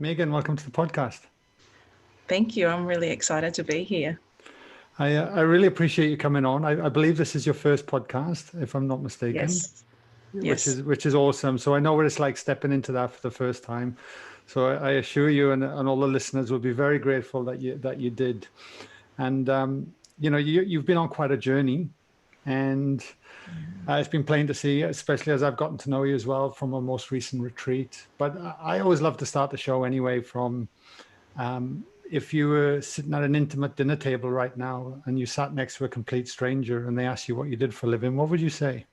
Megan, welcome to the podcast. Thank you. I'm really excited to be here. I really appreciate you coming on. I believe this is your first podcast, if I'm not mistaken, Yes. which Yes. is which is awesome. So I know what it's like stepping into that for the first time. So I assure you, and all the listeners will be very grateful that you did. And you've been on quite a journey, and it's been plain to see, especially as I've gotten to know you as well from a most recent retreat. But I always love to start the show anyway from if you were sitting at an intimate dinner table right now and you sat next to a complete stranger and they asked you what you did for a living, what would you say?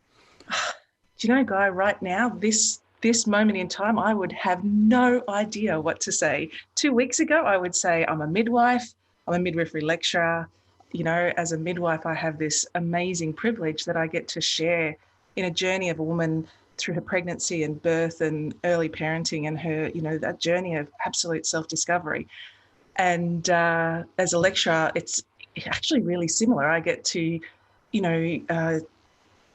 Do you know, Guy, right now, this moment in time, I would have no idea what to say. 2 weeks ago, I would say I'm a midwife. I'm a midwifery lecturer. You know, as a midwife, I have this amazing privilege that I get to share in a journey of a woman through her pregnancy and birth and early parenting and her, that journey of absolute self-discovery. And as a lecturer, it's actually really similar. I get to,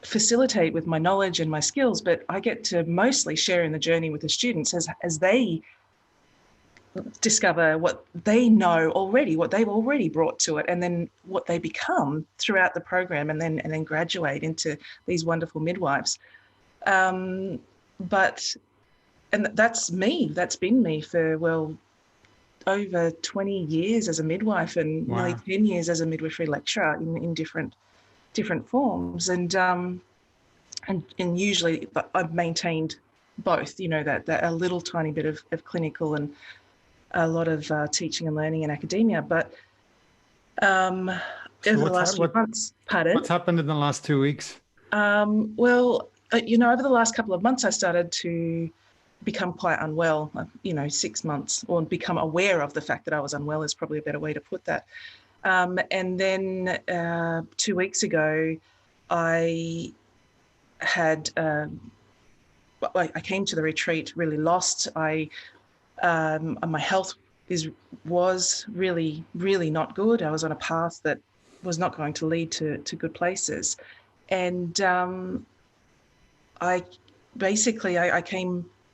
facilitate with my knowledge and my skills, but I get to mostly share in the journey with the students as they discover what they know already, what they've already brought to it, and then what they become throughout the program, and then graduate into these wonderful midwives. But that's me. That's been me for over 20 years as a midwife and nearly Wow. 10 years as a midwifery lecturer in different forms. And usually I've maintained both, that a little tiny bit of clinical and a lot of teaching and learning in academia. But over So the last few months, pardon? what's happened in the last 2 weeks? Over the last couple of months, I started to become quite unwell, 6 months, or become aware of the fact that I was unwell is probably a better way to put that. And then 2 weeks ago, I had I came to the retreat really lost. My health was really, really not good. I was on a path that was not going to lead to good places, and I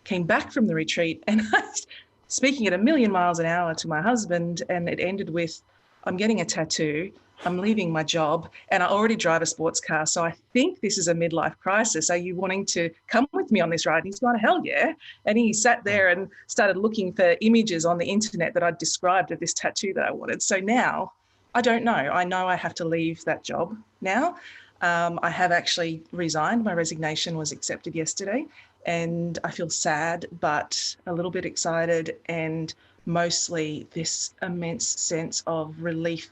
came back from the retreat, and I was speaking at a million miles an hour to my husband, and it ended with, I'm getting a tattoo, I'm leaving my job, and I already drive a sports car. So I think this is a midlife crisis. Are you wanting to come with me on this ride? And he's gone, hell yeah. And he sat there and started looking for images on the internet that I'd described of this tattoo that I wanted. So now I don't know. I know I have to leave that job now. I have actually resigned. My resignation was accepted yesterday, and I feel sad, but a little bit excited, and mostly this immense sense of relief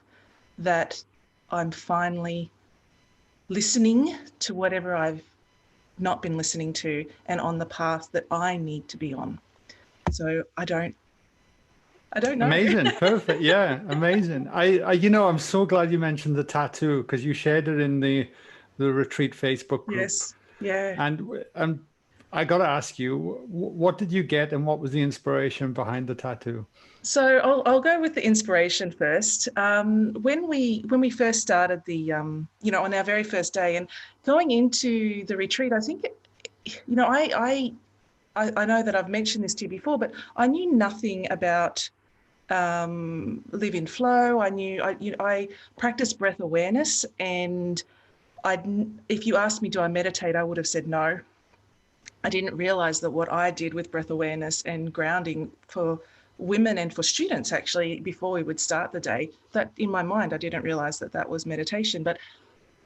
that I'm finally listening to whatever I've not been listening to and on the path that I need to be on. So I don't know. Amazing. Perfect. Yeah, amazing. I'm so glad you mentioned the tattoo because you shared it in the retreat Facebook group. Yes. Yeah. And I got to ask you, what did you get and what was the inspiration behind the tattoo? So I'll go with the inspiration first. When we first started on our very first day and going into the retreat, I think, I know that I've mentioned this to you before, but I knew nothing about Liveinflow. I practiced breath awareness, and if you asked me, do I meditate, I would have said no. I didn't realize that what I did with breath awareness and grounding for women and for students, actually, before we would start the day, that in my mind, I didn't realize that was meditation. But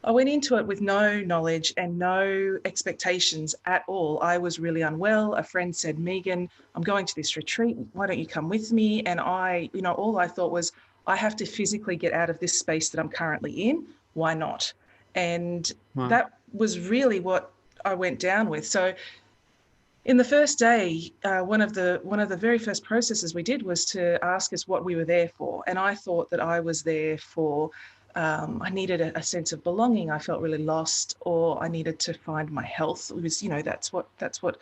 I went into it with no knowledge and no expectations at all. I was really unwell. A friend said, Megan, I'm going to this retreat. Why don't you come with me? And all I thought was, I have to physically get out of this space that I'm currently in. Why not? And Wow. that was really what I went down with. So in the first day, one of the very first processes we did was to ask us what we were there for. And I thought that I was there for, I needed a sense of belonging. I felt really lost, or I needed to find my health. It was, that's what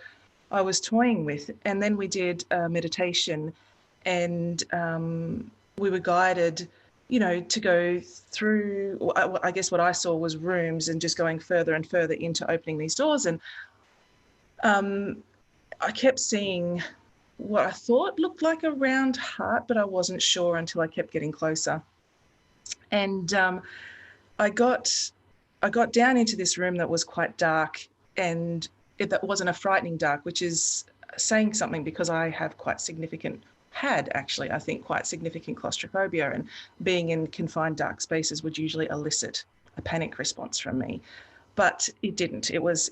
I was toying with. And then we did meditation, and we were guided, to go through, I guess what I saw was rooms, and just going further and further into opening these doors. And I kept seeing what I thought looked like a round heart, but I wasn't sure until I kept getting closer. And I got down into this room that was quite dark, and that wasn't a frightening dark, which is saying something because I have quite significant I think quite significant claustrophobia, and being in confined dark spaces would usually elicit a panic response from me. But it didn't. It was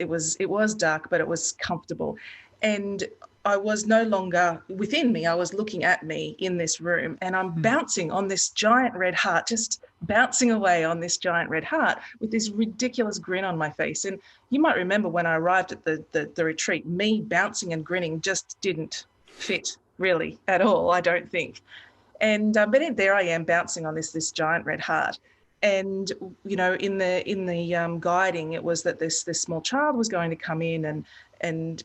dark, but it was comfortable. And I was no longer within me. I was looking at me in this room, and I'm bouncing on this giant red heart, just bouncing away on this giant red heart with this ridiculous grin on my face. And you might remember when I arrived at the retreat, me bouncing and grinning just didn't fit really at all, I don't think. And but there I am bouncing on this giant red heart. And you know, in the guiding, it was that this small child was going to come in, and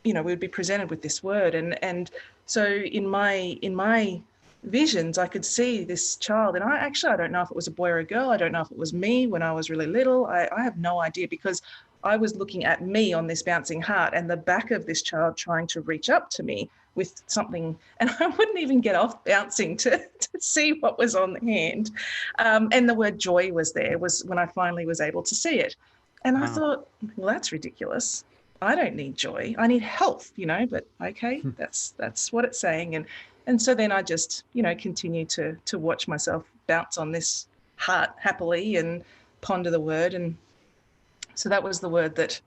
you know, we would be presented with this word, and so in my visions, I could see this child, and I don't know if it was a boy or a girl. I don't know if it was me when I was really little. I have no idea, because I was looking at me on this bouncing heart, and the back of this child trying to reach up to me with something, and I wouldn't even get off bouncing to see what was on the hand. And the word joy was there, was when I finally was able to see it. And I thought, well, that's ridiculous. I don't need joy. I need health, you know, but okay, that's what it's saying. And so then I just, you know, continue to watch myself bounce on this heart happily and ponder the word. And so that was the word that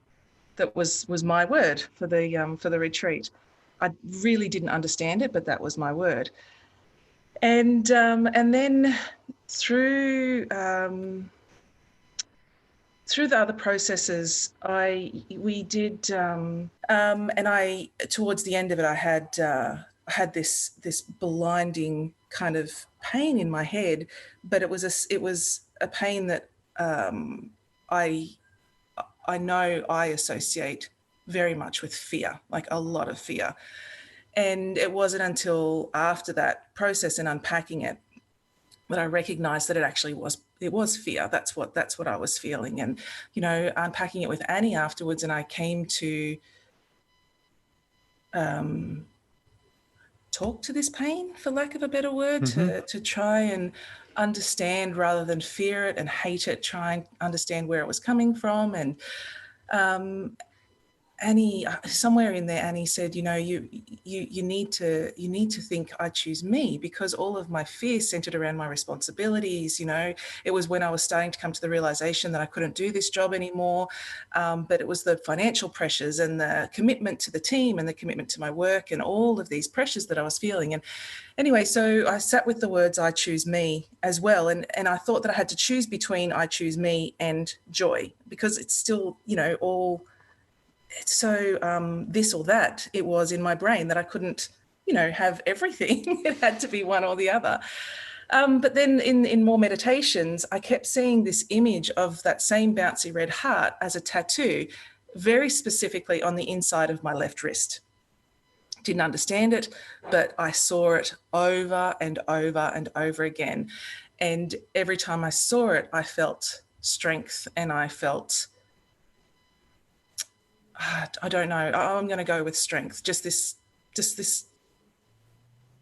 was my word for the retreat. I really didn't understand it, but that was my word. And then through the other processes, we did, and I, towards the end of it, I had this blinding kind of pain in my head, but it was a pain that I know I associate very much with fear, like a lot of fear. And it wasn't until after that process and unpacking it that I recognized that it was fear. That's what I was feeling. And, you know, unpacking it with Annie afterwards, and I came to talk to this pain, for lack of a better word, to try and understand rather than fear it and hate it, try and understand where it was coming from. And Annie, somewhere in there, Annie said, you know, you need to think I choose me, because all of my fear centered around my responsibilities. You know, it was when I was starting to come to the realization that I couldn't do this job anymore. But it was the financial pressures and the commitment to the team and the commitment to my work and all of these pressures that I was feeling. And anyway, so I sat with the words, I choose me, as well. And I thought that I had to choose between I choose me and joy, because it's still, you know, all, it's so this or that. It was in my brain that I couldn't, you know, have everything. It had to be one or the other. But then in more meditations, I kept seeing this image of that same bouncy red heart as a tattoo, very specifically on the inside of my left wrist. Didn't understand it, but I saw it over and over and over again. And every time I saw it, I felt strength, and I felt, I don't know, I'm going to go with strength, just this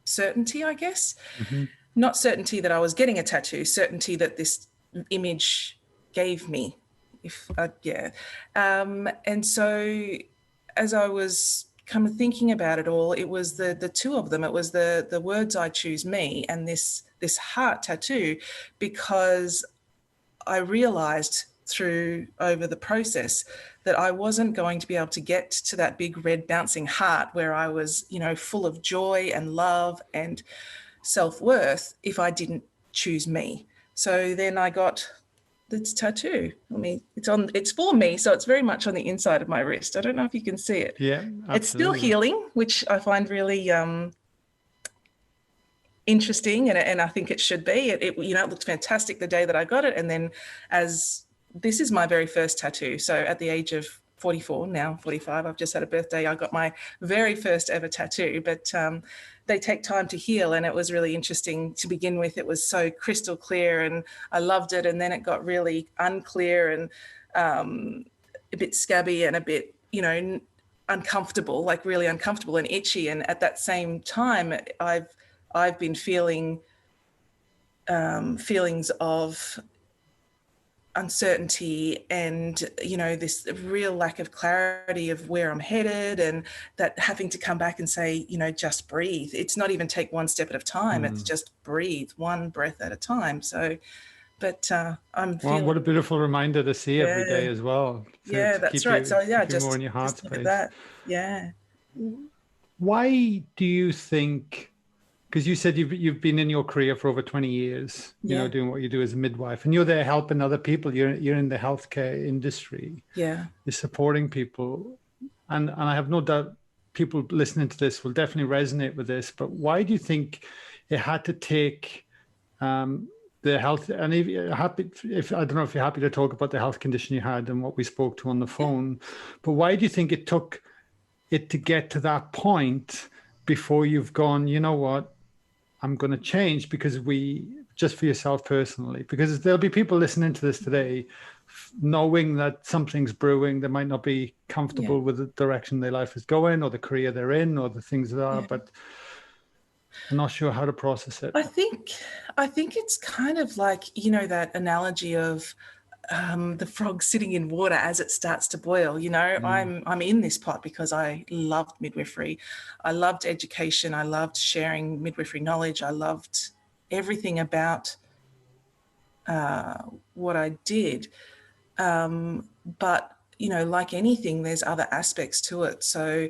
certainty, I guess. Not certainty that I was getting a tattoo, certainty that this image gave me. And so as I was kind of thinking about it all, it was the two of them. It was the words I choose me and this heart tattoo, because I realized over the process that I wasn't going to be able to get to that big red bouncing heart where I was, you know, full of joy and love and self-worth if I didn't choose me. So then I got this tattoo. I mean, it's for me, so it's very much on the inside of my wrist. I don't know if you can see it. Yeah, absolutely. It's still healing, which I find really interesting, and I think it should be. It you know, it looked fantastic the day that I got it, and then this is my very first tattoo. So at the age of 44, now 45, I've just had a birthday, I got my very first ever tattoo, but they take time to heal, and it was really interesting to begin with. It was so crystal clear and I loved it, and then it got really unclear and a bit scabby and a bit, you know, uncomfortable, like really uncomfortable and itchy. And at that same time, I've been feeling feelings of uncertainty and, you know, this real lack of clarity of where I'm headed, and that having to come back and say, you know, just breathe. It's not even take one step at a time. It's just breathe one breath at a time. So, but I'm Well, feeling, what a beautiful reminder to see every day yeah, as well, yeah, to that's right. So yeah, keep you more in your heart just look at space. that. Yeah. Why do you think, because you said you've been in your career for over 20 years, you know, Yeah. doing what you do as a midwife, and you're there helping other people. You're in the healthcare industry. Yeah. You're supporting people. And I have no doubt people listening to this will definitely resonate with this. But why do you think it had to take the health, and if you're happy, if I don't know if you're happy to talk about the health condition you had and what we spoke to on the Yeah. phone, but why do you think it took it to get to that point before you've gone, you know what, I'm going to change? Because just for yourself personally, because there'll be people listening to this today knowing that something's brewing. They might not be Yeah. comfortable with the direction their life is going or the career they're in or the things that are, Yeah. but I'm not sure how to process it. I think it's kind of like, you know, that analogy of the frog sitting in water as it starts to boil. You know, I'm in this pot because I loved midwifery. I loved education. I loved sharing midwifery knowledge. I loved everything about what I did. But, you know, like anything, there's other aspects to it. So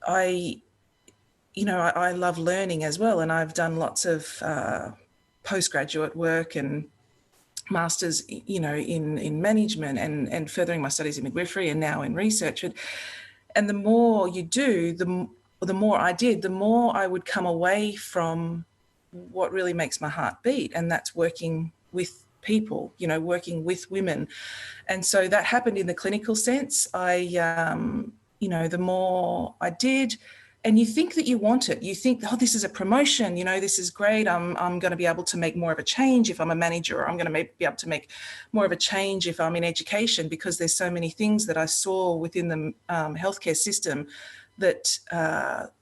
I love learning as well. And I've done lots of postgraduate work and masters, you know, in management and furthering my studies in midwifery and now in research. And the more you do, the more I did, the more I would come away from what really makes my heart beat. And that's working with people, you know, working with women. And so that happened in the clinical sense. You know, the more I did, and you think that you want it. You think, oh, this is a promotion. You know, this is great. I'm going to be able to make more of a change if I'm a manager, or I'm going to be able to make more of a change if I'm in education, because there's so many things that I saw within the healthcare system that,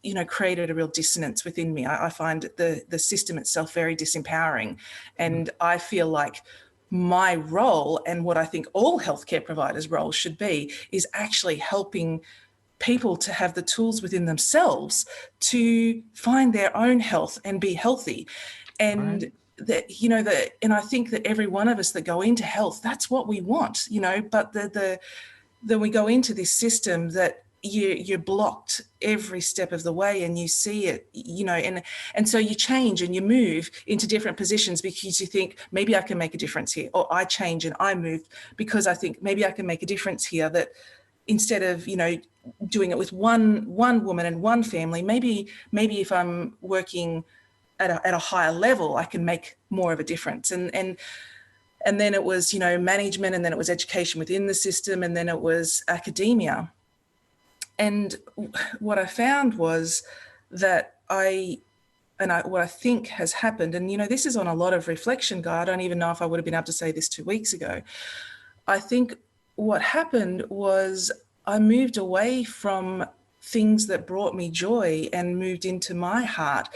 you know, created a real dissonance within me. I find the system itself very disempowering. And I feel like my role, and what I think all healthcare providers' roles should be, is actually helping people to have the tools within themselves to find their own health and be healthy. And Right. that, you know, and I think that every one of us that go into health, that's what we want, you know, but then we go into this system that you're blocked every step of the way, and you see it, you know, and so you change and you move into different positions because you think, maybe I can make a difference here. Or I change and I move because I think maybe I can make a difference here, that instead of, you know, doing it with one woman and one family, maybe if I'm working at a higher level, I can make more of a difference. And then it was, you know, management, and then it was education within the system, and then it was academia. And what I found was that what I think has happened, and, you know, this is on a lot of reflection, Guy. I don't even know if I would have been able to say this 2 weeks ago. I think what happened was I moved away from things that brought me joy and moved into my heart.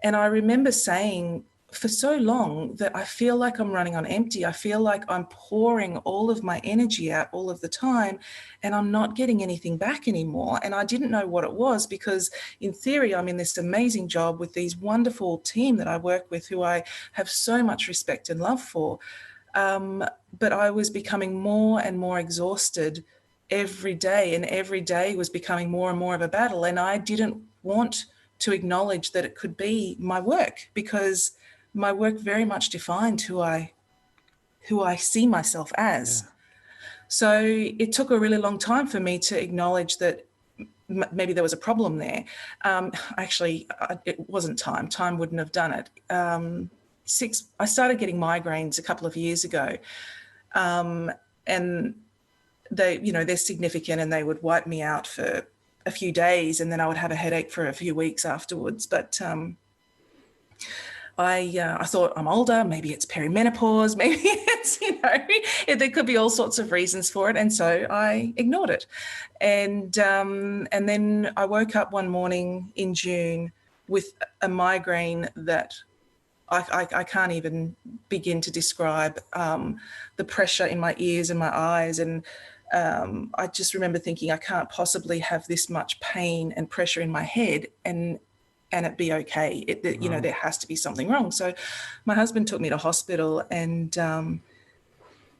And I remember saying for so long that I feel like I'm running on empty. I feel like I'm pouring all of my energy out all of the time, and I'm not getting anything back anymore. And I didn't know what it was, because in theory, I'm in this amazing job with these wonderful team that I work with, who I have so much respect and love for. But I was becoming more and more exhausted every day, and every day was becoming more and more of a battle. And I didn't want to acknowledge that it could be my work, because my work very much defined who I see myself as. Yeah. So it took a really long time for me to acknowledge that maybe there was a problem there. Actually, it wasn't time. Time wouldn't have done it. I started getting migraines a couple of years ago, and they, you know, they're significant, and they would wipe me out for a few days, and then I would have a headache for a few weeks afterwards. But I thought I'm older, maybe it's perimenopause, maybe it's, there could be all sorts of reasons for it. And so I ignored it. And then I woke up one morning in June with a migraine that I can't even begin to describe, the pressure in my ears and my eyes. And I just remember thinking, I can't possibly have this much pain and pressure in my head and it be okay. There has to be something wrong. So my husband took me to hospital, and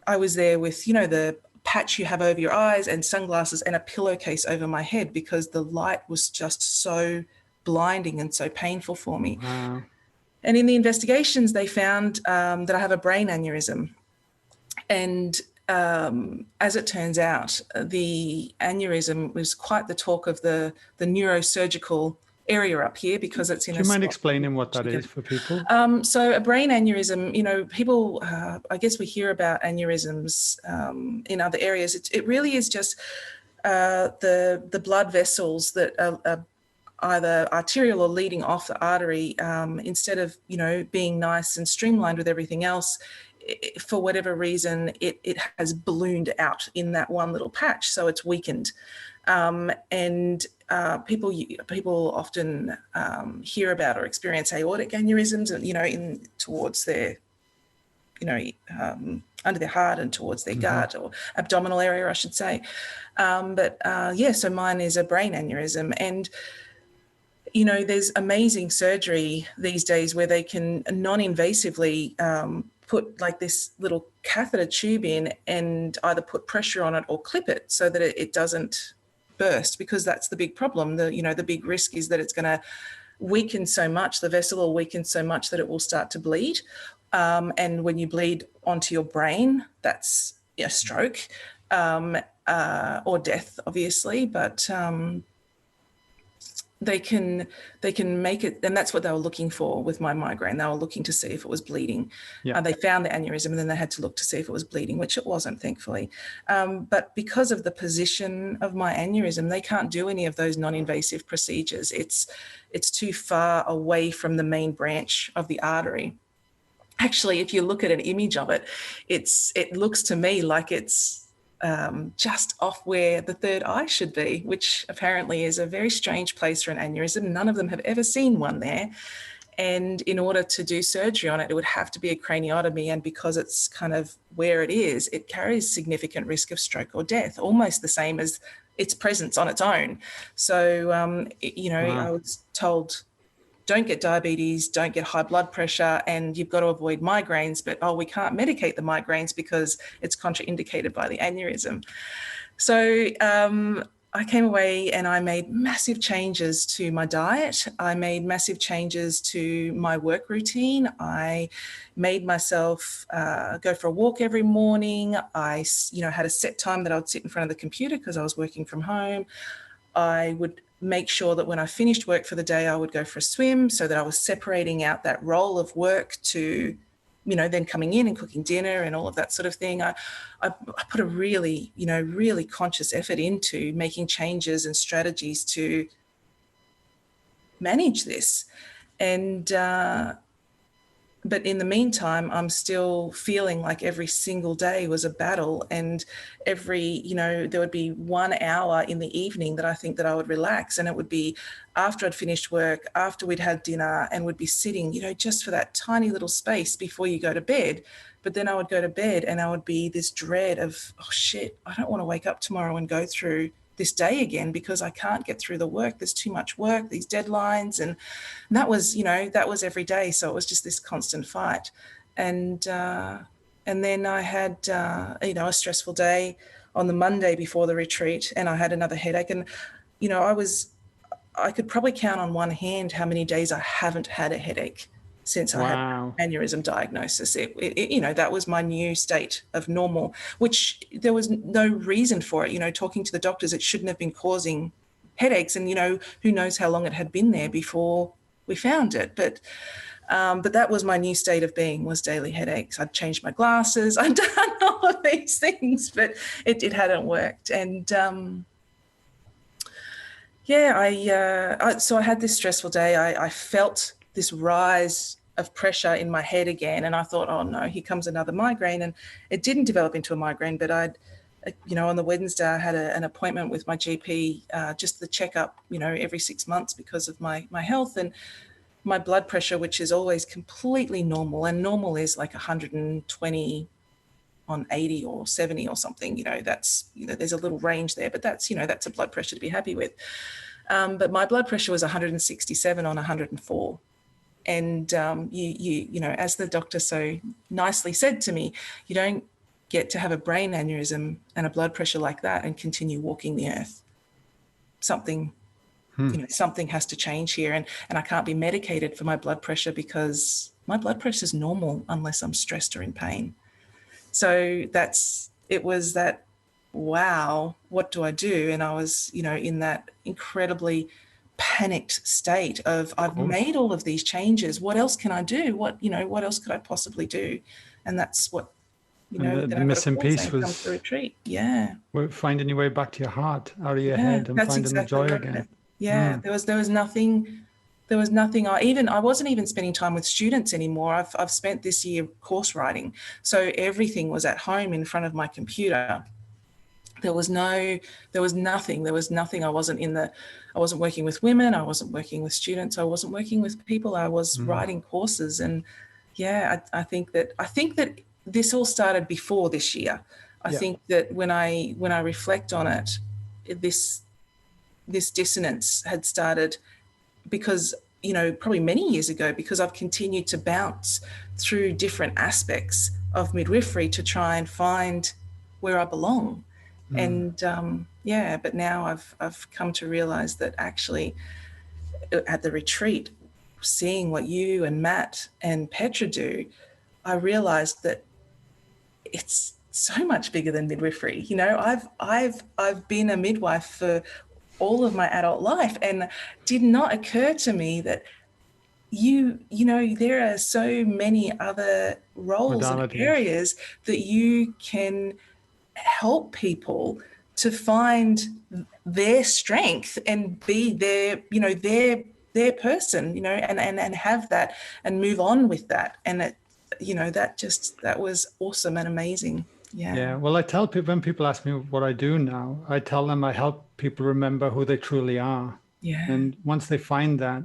I was there with, the patch you have over your eyes and sunglasses and a pillowcase over my head, because the light was just so blinding and so painful for me. Wow. And in the investigations, they found that I have a brain aneurysm. And as it turns out, the aneurysm was quite the talk of the neurosurgical area up here, because it's in Do you mind explaining what that is for people? So a brain aneurysm, people, I guess we hear about aneurysms in other areas. It really is just the blood vessels that are either arterial or leading off the artery, instead of, being nice and streamlined with everything else, for whatever reason, it has ballooned out in that one little patch. So it's weakened. People often hear about or experience aortic aneurysms, in towards their, under their heart and towards their gut, or abdominal area, I should say. So mine is a brain aneurysm. And there's amazing surgery these days where they can non-invasively put like this little catheter tube in and either put pressure on it or clip it so that it doesn't burst, because that's the big problem. The big risk is that it's going to weaken so much, the vessel will weaken so much that it will start to bleed. And when you bleed onto your brain, that's a stroke or death, obviously. But they can make it, and that's what they were looking for with my migraine. They were looking to see if it was bleeding. Yeah. They found the aneurysm, and then they had to look to see if it was bleeding, which it wasn't, thankfully. But because of the position of my aneurysm, they can't do any of those non-invasive procedures. It's too far away from the main branch of the artery. Actually, if you look at an image of it, it looks to me like it's just off where the third eye should be, which apparently is a very strange place for an aneurysm. None of them have ever seen one there. And in order to do surgery on it, it would have to be a craniotomy. And because it's kind of where it is, it carries significant risk of stroke or death, almost the same as its presence on its own. So, Wow. I was told, don't get diabetes, don't get high blood pressure, and you've got to avoid migraines, but, we can't medicate the migraines because it's contraindicated by the aneurysm. So I came away and I made massive changes to my diet. I made massive changes to my work routine. I made myself go for a walk every morning. I, had a set time that I would sit in front of the computer because I was working from home. I would make sure that when I finished work for the day, I would go for a swim, so that I was separating out that role of work to, then coming in and cooking dinner and all of that sort of thing. I put a really, really conscious effort into making changes and strategies to manage this. And, but in the meantime, I'm still feeling like every single day was a battle, and every, there would be 1 hour in the evening that I think that I would relax, and it would be after I'd finished work, after we'd had dinner, and would be sitting, just for that tiny little space before you go to bed. But then I would go to bed and I would be this dread of, oh shit, I don't want to wake up tomorrow and go through this day again because I can't get through the work. There's too much work, these deadlines. And that was, that was every day. So it was just this constant fight. And then I had, a stressful day on the Monday before the retreat, and I had another headache. And, I could probably count on one hand how many days I haven't had a headache since I had aneurysm diagnosis. That was my new state of normal, which there was no reason for it. Talking to the doctors, it shouldn't have been causing headaches. And, who knows how long it had been there before we found it. But that was my new state of being, was daily headaches. I'd changed my glasses. I'd done all of these things, but it hadn't worked. And so I had this stressful day. I felt this rise of pressure in my head again. And I thought, oh no, here comes another migraine. And it didn't develop into a migraine, but on the Wednesday, I had an appointment with my GP, just the checkup, every 6 months because of my health. And my blood pressure, which is always completely normal, and normal is like 120 on 80 or 70 or something, there's a little range there, but that's a blood pressure to be happy with. But my blood pressure was 167 on 104. And as the doctor so nicely said to me, you don't get to have a brain aneurysm and a blood pressure like that and continue walking the earth. Something has to change here, and I can't be medicated for my blood pressure because my blood pressure is normal unless I'm stressed or in pain. So it was that, wow, what do I do? And I was, in that incredibly panicked state of, I've made all of these changes. What else can I do? What else could I possibly do? And that's what, the missing piece was come to the retreat. Yeah. Finding your way back to your heart, out of your head, and finding the joy again. Yeah. There was nothing. I wasn't even spending time with students anymore. I've spent this year course writing. So everything was at home in front of my computer. There was nothing. I wasn't working with women. I wasn't working with students. I wasn't working with people. I was writing courses. And yeah, I think that this all started before this year. I think that when I reflect on it, this dissonance had started because, probably many years ago, because I've continued to bounce through different aspects of midwifery to try and find where I belong. And but now I've come to realize that actually at the retreat, seeing what you and Matt and Petra do, I realized that it's so much bigger than midwifery. I've been a midwife for all of my adult life, and did not occur to me that there are so many other roles and areas that you can help people to find their strength and be their person, and have that and move on with that. And that was awesome and amazing. Yeah. Well, I tell people, when people ask me what I do now, I tell them I help people remember who they truly are. And once they find that,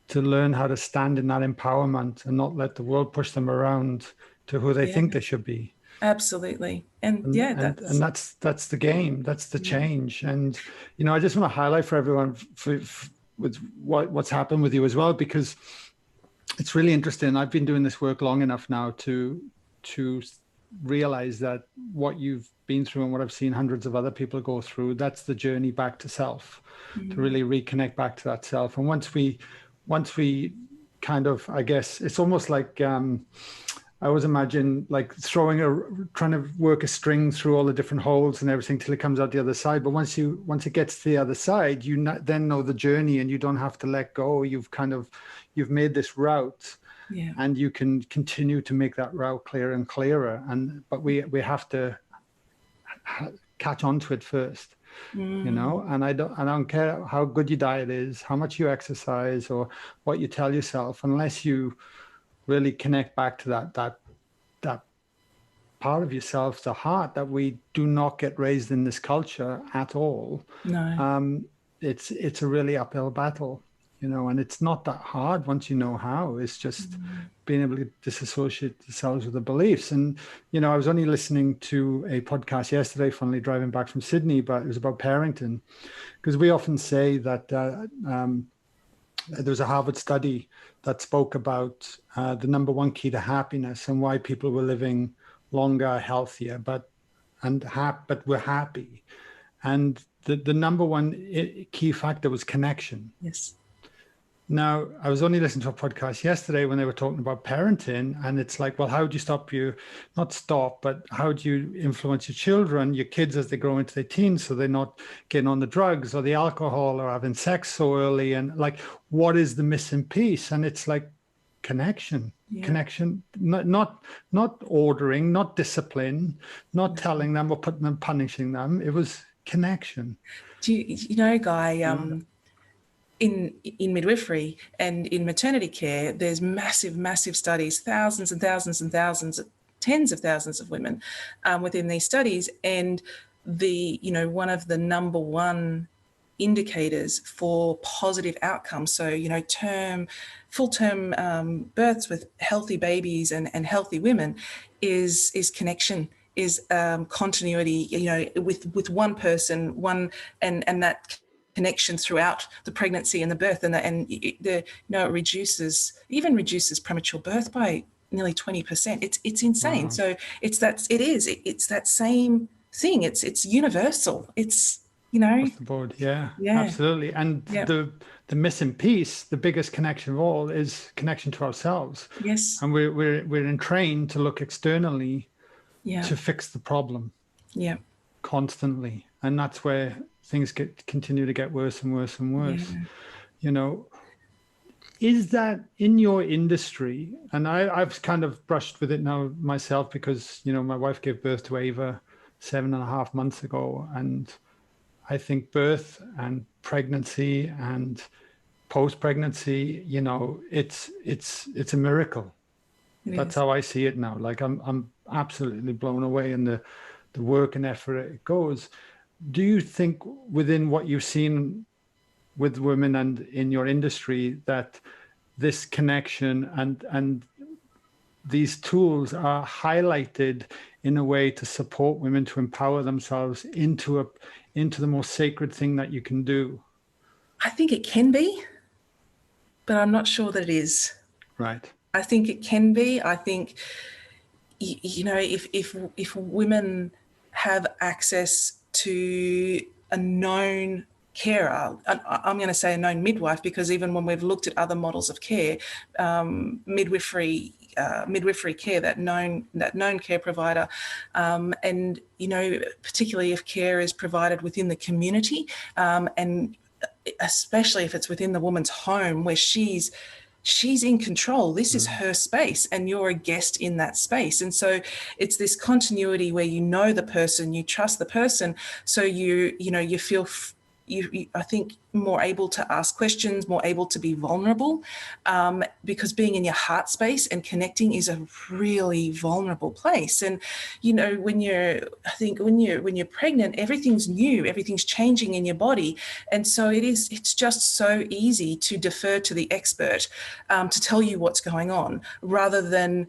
to learn how to stand in that empowerment and not let the world push them around to who they think they should be. Absolutely. And that's the game. That's the change. And I just want to highlight for everyone with what's happened with you as well, because it's really interesting. I've been doing this work long enough now to realize that what you've been through and what I've seen hundreds of other people go through, that's the journey back to self, to really reconnect back to that self. And once we kind of, I guess it's almost like I always imagine like trying to work a string through all the different holes and everything till it comes out the other side. But once it gets to the other side, then know the journey, and you don't have to let go. You've made this route, and you can continue to make that route clearer and clearer. But we have to catch on to it first. And I don't care how good your diet is, how much you exercise, or what you tell yourself, unless you really connect back to that part of yourself, the heart that we do not get raised in this culture at all. No. It's a really uphill battle, and it's not that hard once you know how. It's just being able to disassociate yourselves with the beliefs. And I was only listening to a podcast yesterday, funnily driving back from Sydney, but it was about parenting, because we often say that there was a Harvard study that spoke about the number one key to happiness and why people were living longer, healthier, but we're happy. And the number one key factor was connection. Yes. Now, I was only listening to a podcast yesterday when they were talking about parenting, and it's like, well, how do you but how do you influence your kids as they grow into their teens, so they're not getting on the drugs or the alcohol or having sex so early? And like, what is the missing piece? And it's like connection, not ordering, not discipline, not telling them or punishing them. It was connection. Do you know, Guy, in midwifery and in maternity care, there's massive studies, thousands and thousands and thousands, tens of thousands of women within these studies. And one of the number one indicators for positive outcomes, so full term births with healthy babies and healthy women, is connection, is continuity, with one person, and that connection throughout the pregnancy and the birth, it reduces premature birth by nearly 20%. It's insane. Wow. So it's that same thing. It's universal. It's Across the board, yeah, yeah, absolutely. And yeah, the missing piece, the biggest connection of all, is connection to ourselves. yes, And we're entrained to look externally yeah, to fix the problem yeah, constantly, and that's where things continue to get worse and worse and worse. yeah. You know, is that in your industry? And I've kind of brushed with it now myself because, my wife gave birth to Ava 7.5 months ago, and I think birth and pregnancy and post-pregnancy, it's a miracle. That's how I see it now. Like I'm absolutely blown away in the work and effort it goes. Do you think within what you've seen with women and in your industry that this connection and these tools are highlighted in a way to support women to empower themselves into the most sacred thing that you can do? I think it can be, but I'm not sure that it is. Right. I think it can be. I think, if women have access to a known carer, I'm going to say a known midwife, because even when we've looked at other models of care, midwifery care, that known care provider, and particularly if care is provided within the community, and especially if it's within the woman's home where she's in control. This is her space and you're a guest in that space. And so it's this continuity where the person, you trust the person, so you feel I think more able to ask questions, more able to be vulnerable, because being in your heart space and connecting is a really vulnerable place. And when you're pregnant, everything's new, everything's changing in your body, and so it's just so easy to defer to the expert to tell you what's going on, rather than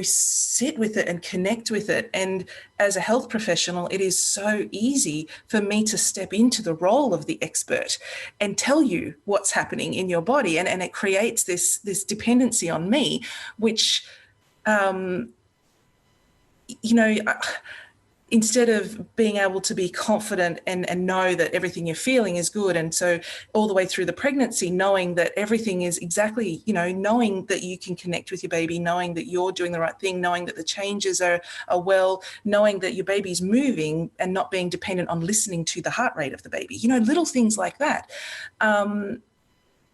sit with it and connect with it. And as a health professional, it is so easy for me to step into the role of the expert and tell you what's happening in your body. And it creates this dependency on me, which, instead of being able to be confident and know that everything you're feeling is good. And so all the way through the pregnancy, knowing that everything is exactly, knowing that you can connect with your baby, knowing that you're doing the right thing, knowing that the changes are well, knowing that your baby's moving and not being dependent on listening to the heart rate of the baby, little things like that. And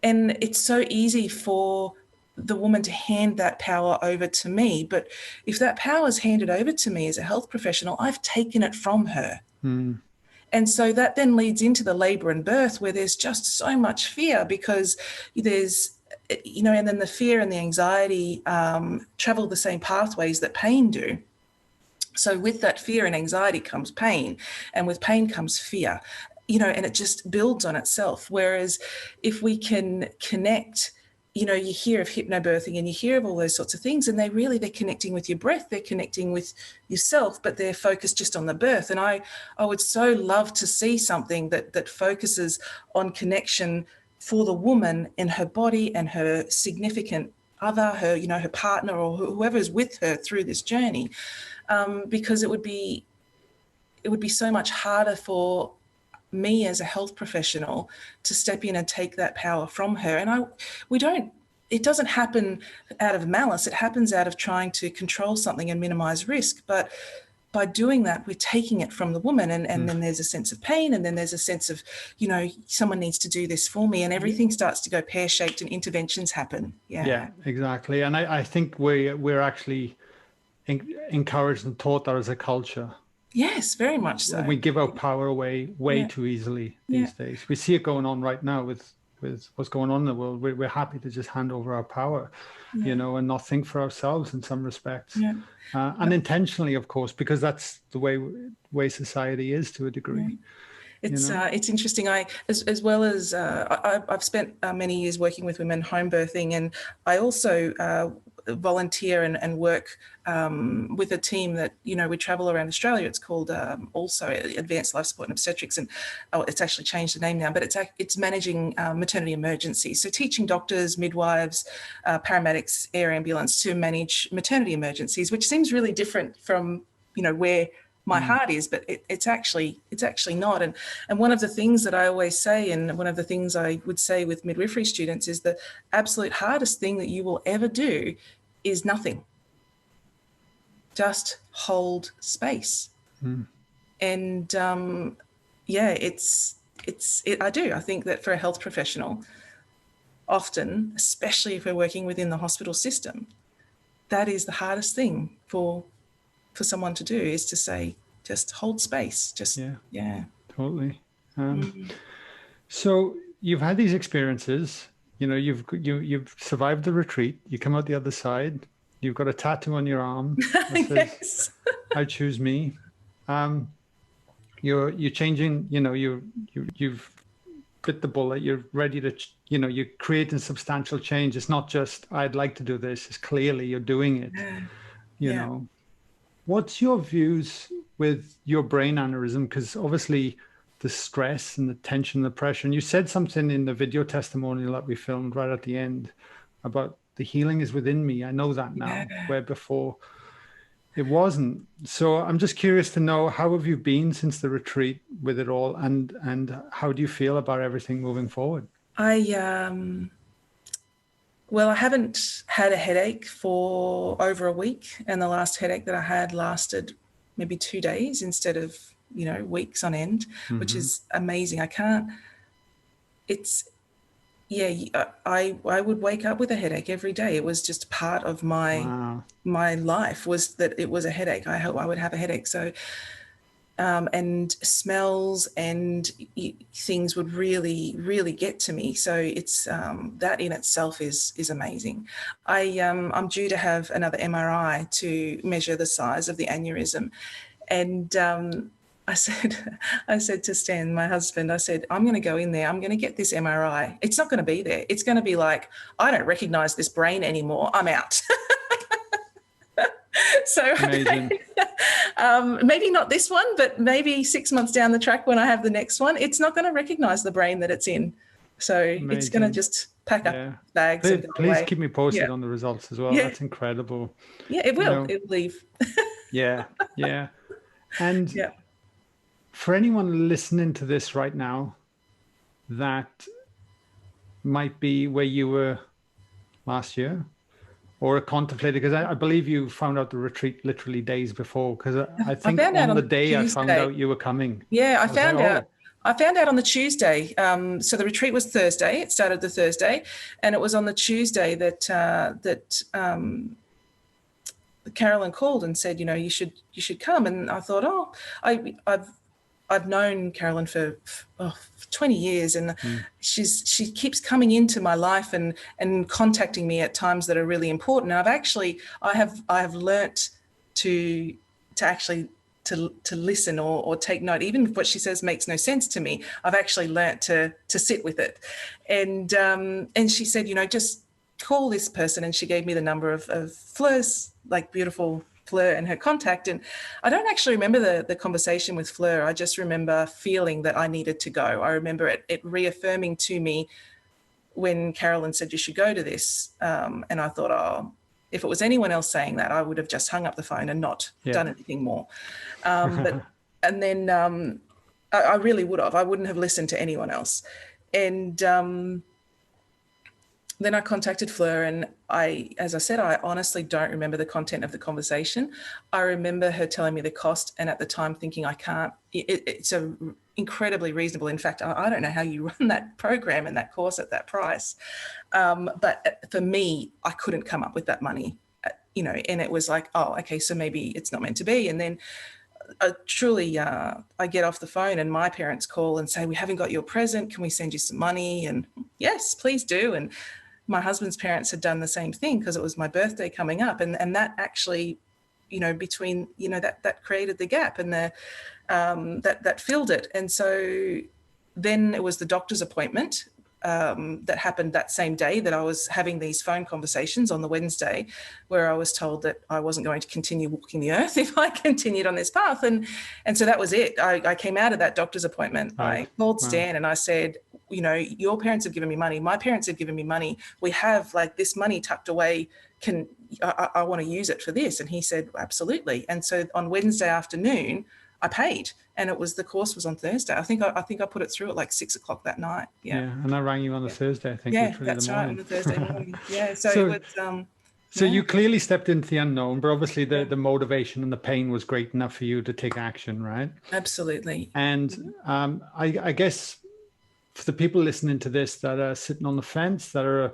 it's so easy for the woman to hand that power over to me. But if that power is handed over to me as a health professional, I've taken it from her. And so that then leads into the labor and birth, where there's just so much fear, because there's, and then the fear and the anxiety travel the same pathways that pain do. So with that fear and anxiety comes pain, and with pain comes fear, and it just builds on itself. Whereas if we can connect, you hear of hypnobirthing and you hear of all those sorts of things, and they're connecting with your breath, they're connecting with yourself, but they're focused just on the birth. And I would so love to see something that focuses on connection for the woman in her body and her significant other, her partner, or whoever's with her through this journey, because it would be so much harder for me as a health professional to step in and take that power from her. And it doesn't happen out of malice. It happens out of trying to control something and minimize risk. But by doing that, we're taking it from the woman, and then there's a sense of pain, and then there's a sense of, someone needs to do this for me, and everything starts to go pear-shaped and interventions happen. Yeah, exactly. And I think we're actually encouraged and taught that as a culture. Yes, very much so. We give our power away way too easily these days. We see it going on right now with with what's going on in the world, we're happy to just hand over our power, you know, and not think for ourselves in some respects. Yeah. Unintentionally, of course, because that's the way society is to a degree. It's interesting. As well as I've spent many years working with women home birthing, and I also volunteer and work with a team that, you know, we travel around Australia. It's called also Advanced Life Support and Obstetrics, and it's actually changed the name now, but it's managing maternity emergencies. So teaching doctors, midwives, paramedics, air ambulance to manage maternity emergencies, which seems really different from, you know, where my heart is, but it's actually not. And one of the things that I always say, and one of the things I would say with midwifery students, is the absolute hardest thing that you will ever do is nothing. Just hold space. And I do. I think that for a health professional, often, especially if we're working within the hospital system, that is the hardest thing for someone to do, is to say, just hold space. Totally. So you've had these experiences, you know, you've survived the retreat, you come out the other side, you've got a tattoo on your arm that says, I choose me. You're changing, you know, you've bit the bullet, you're ready to, you know, you're creating substantial change. It's not just, I'd like to do this, it's clearly you're doing it, you know. What's your views with your brain aneurysm? Because obviously the stress and the tension, the pressure, and you said something in the video testimonial that we filmed right at the end about the healing is within me. I know that now, where before it wasn't. So I'm just curious to know, how have you been since the retreat with it all, and how do you feel about everything moving forward? Well, I haven't had a headache for over a week, and the last headache that I had lasted maybe 2 days instead of, you know, weeks on end, which is amazing. I would wake up with a headache every day. It was just part of my life, was that it was a headache. I would have a headache. So and smells and things would really, really get to me. So it's that in itself is amazing. I'm due to have another MRI to measure the size of the aneurysm, and I said to Stan, my husband, I said, I'm going to go in there. I'm going to get this MRI. It's not going to be there. It's going to be like, I don't recognize this brain anymore. I'm out. So maybe not this one, but maybe 6 months down the track when I have the next one, it's not going to recognize the brain that it's in. So it's going to just pack up bags and go please away. Keep me posted on the results as well. That's incredible. Yeah, it will. It'll leave. Yeah. And for anyone listening to this right now that might be where you were last year, or contemplated, because I believe you found out the retreat literally days before, because I think on the day Tuesday. I found out you were coming. Yeah, I found out. I found out on the Tuesday. So the retreat was Thursday. It started the Thursday, and it was on the Tuesday that Carolyn called and said, you know, you should come. And I thought, I've known Carolyn for 20 years, and she keeps coming into my life and contacting me at times that are really important. And I have learnt to actually listen or take note, even if what she says makes no sense to me. I've actually learnt to sit with it. And she said, you know, just call this person, and she gave me the number of Fleur's, like beautiful Fleur, and her contact. And I don't actually remember the conversation with Fleur. I just remember feeling that I needed to go. I remember it reaffirming to me when Carolyn said, you should go to this. And I thought, if it was anyone else saying that, I would have just hung up the phone and not done anything more. And then I really would have. I wouldn't have listened to anyone else. And then I contacted Fleur, and as I said, I honestly don't remember the content of the conversation. I remember her telling me the cost, and at the time thinking, I can't, it's incredibly reasonable. In fact, I don't know how you run that program and that course at that price. But for me, I couldn't come up with that money, you know, and it was like, okay, so maybe it's not meant to be. And then I get off the phone and my parents call and say, we haven't got your present. Can we send you some money? And yes, please do. And my husband's parents had done the same thing because it was my birthday coming up. And that actually, between, that created the gap, and that filled it. And so then it was the doctor's appointment that happened that same day that I was having these phone conversations on the Wednesday, where I was told that I wasn't going to continue walking the earth if I continued on this path. And so that was it. I came out of that doctor's appointment. Right. I called Stan and I said, your parents have given me money. My parents have given me money. We have this money tucked away. I want to use it for this. And he said, absolutely. And so on Wednesday afternoon, I paid, and the course was on Thursday. I think I put it through at 6 o'clock that night. Yeah. And I rang you on the Thursday, I think. Yeah, that's right, on the Thursday morning. Yeah. So it was. So you clearly stepped into the unknown, but obviously the motivation and the pain was great enough for you to take action, right? Absolutely. And I guess for the people listening to this that are sitting on the fence, that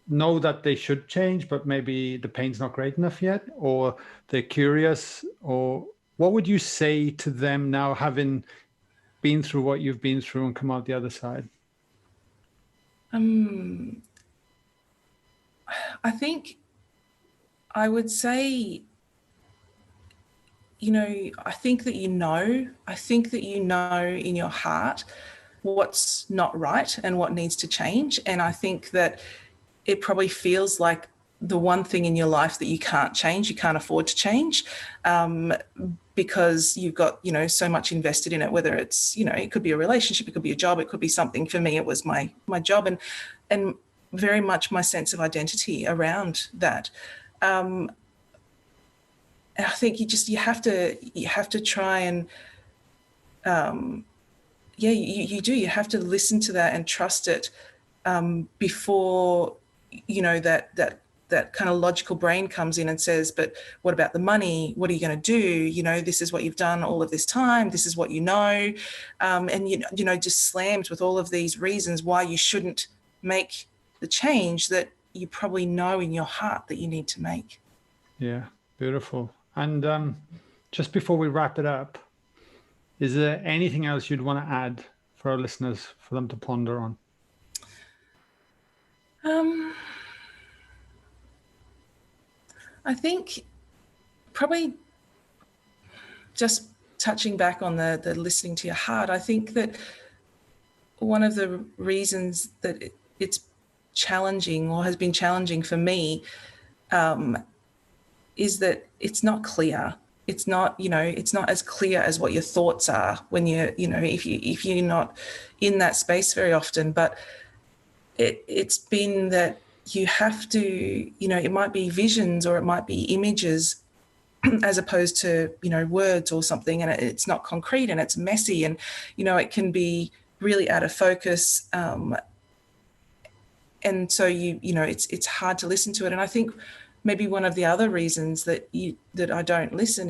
know that they should change, but maybe the pain's not great enough yet, or they're curious, or what would you say to them now, having been through what you've been through and come out the other side? I think I would say, I think that in your heart what's not right and what needs to change. And I think that it probably feels like the one thing in your life that you can't change, you can't afford to change, because you've got, so much invested in it, whether it's, it could be a relationship, it could be a job, it could be something. For me, it was my job and very much my sense of identity around that. I think you have to try and, you do. You have to listen to that and trust it before, that kind of logical brain comes in and says, but what about the money? What are you going to do? This is what you've done all of this time. This is what and just slams with all of these reasons why you shouldn't make the change that you probably know in your heart that you need to make. Yeah, beautiful. And just before we wrap it up, is there anything else you'd want to add for our listeners, for them to ponder on? I think probably just touching back on the listening to your heart, I think that one of the reasons that it's challenging, or has been challenging for me, is that it's not clear. It's not, it's not as clear as what your thoughts are when if you're not in that space very often. But it's been that you have to, it might be visions or it might be images as opposed to, words or something, and it's not concrete and it's messy, and, it can be really out of focus. And so it's hard to listen to it. And I think maybe one of the other reasons that I don't listen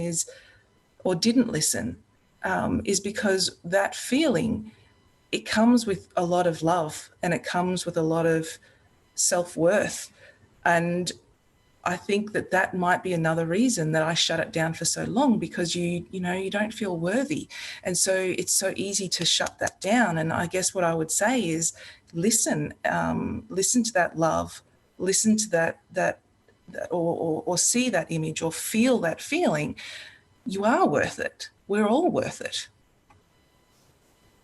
didn't listen, is because that feeling, it comes with a lot of love and it comes with a lot of self-worth. And I think that might be another reason that I shut it down for so long, because you don't feel worthy. And so it's so easy to shut that down. And I guess what I would say is listen to that love, listen to that or see that image or feel that feeling. You are worth it. We're all worth it.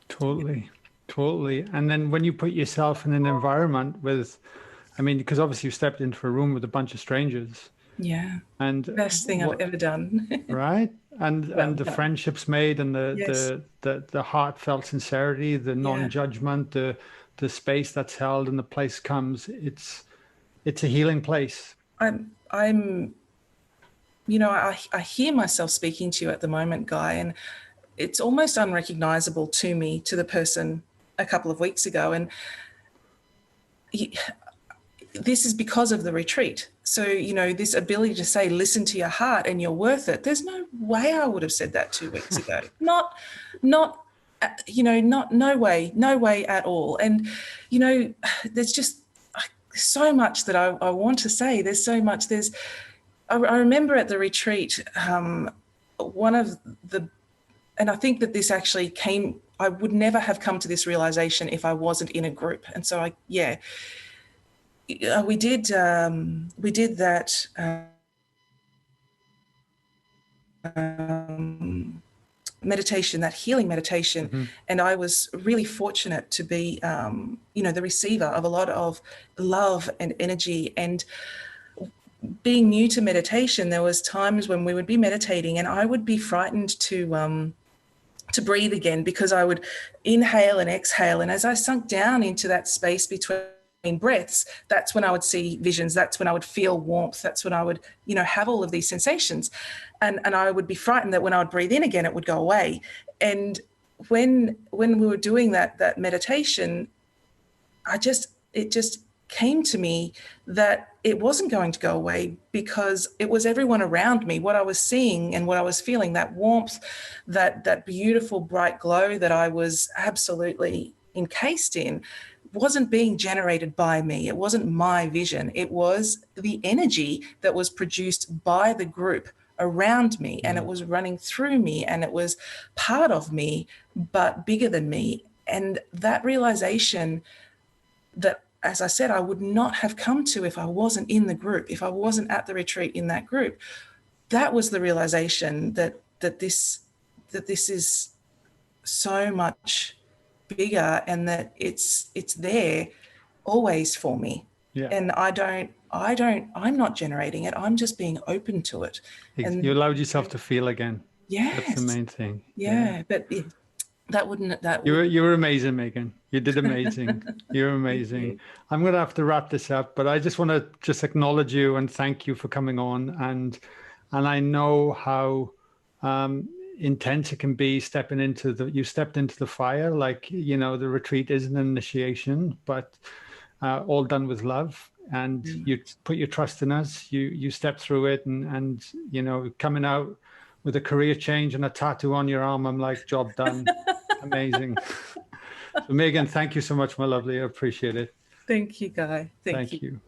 Totally. And then when you put yourself in an environment with, because obviously you stepped into a room with a bunch of strangers. Yeah. And best thing I've ever done. Right. And the friendships made, and the heartfelt sincerity, the non-judgment, the space that's held and the place comes. It's a healing place. I hear myself speaking to you at the moment, Guy, and it's almost unrecognizable to me, to the person a couple of weeks ago. And this is because of the retreat. So, this ability to say, listen to your heart and you're worth it. There's no way I would have said that 2 weeks ago. No way at all. And, there's just so much that I want to say. There's so much. I remember at the retreat, and I think that this actually came I would never have come to this realization if I wasn't in a group. And so we did that meditation, that healing meditation. And I was really fortunate to be, the receiver of a lot of love and energy. And being new to meditation, there was times when we would be meditating and I would be frightened to breathe again, because I would inhale and exhale. And as I sunk down into that space between breaths, that's when I would see visions. That's when I would feel warmth. That's when I would, have all of these sensations. And I would be frightened that when I would breathe in again, it would go away. And when we were doing that meditation, it just came to me that it wasn't going to go away, because it was everyone around me, what I was seeing and what I was feeling, that warmth, that beautiful bright glow that I was absolutely encased in, wasn't being generated by me. It wasn't my vision. It was the energy that was produced by the group around me, and it was running through me, and it was part of me, but bigger than me. And that realization that, as I said, I would not have come to if I wasn't in the group, if I wasn't at the retreat in that group. That was the realization that this is so much bigger, and that it's there always for me. Yeah. And I'm not generating it. I'm just being open to it. And you allowed yourself to feel again. Yes. That's the main thing. Yeah. But you were amazing, Megan. You did amazing. You're amazing. I'm going to have to wrap this up, but I just want to just acknowledge you and thank you for coming on. And I know how intense it can be you stepped into the fire. Like, the retreat is an initiation, but all done with love. And you put your trust in us. You stepped through it, and coming out with a career change and a tattoo on your arm, I'm like, job done. Amazing. So Megan, thank you so much, my lovely. I appreciate it. Thank you, Guy. Thank you.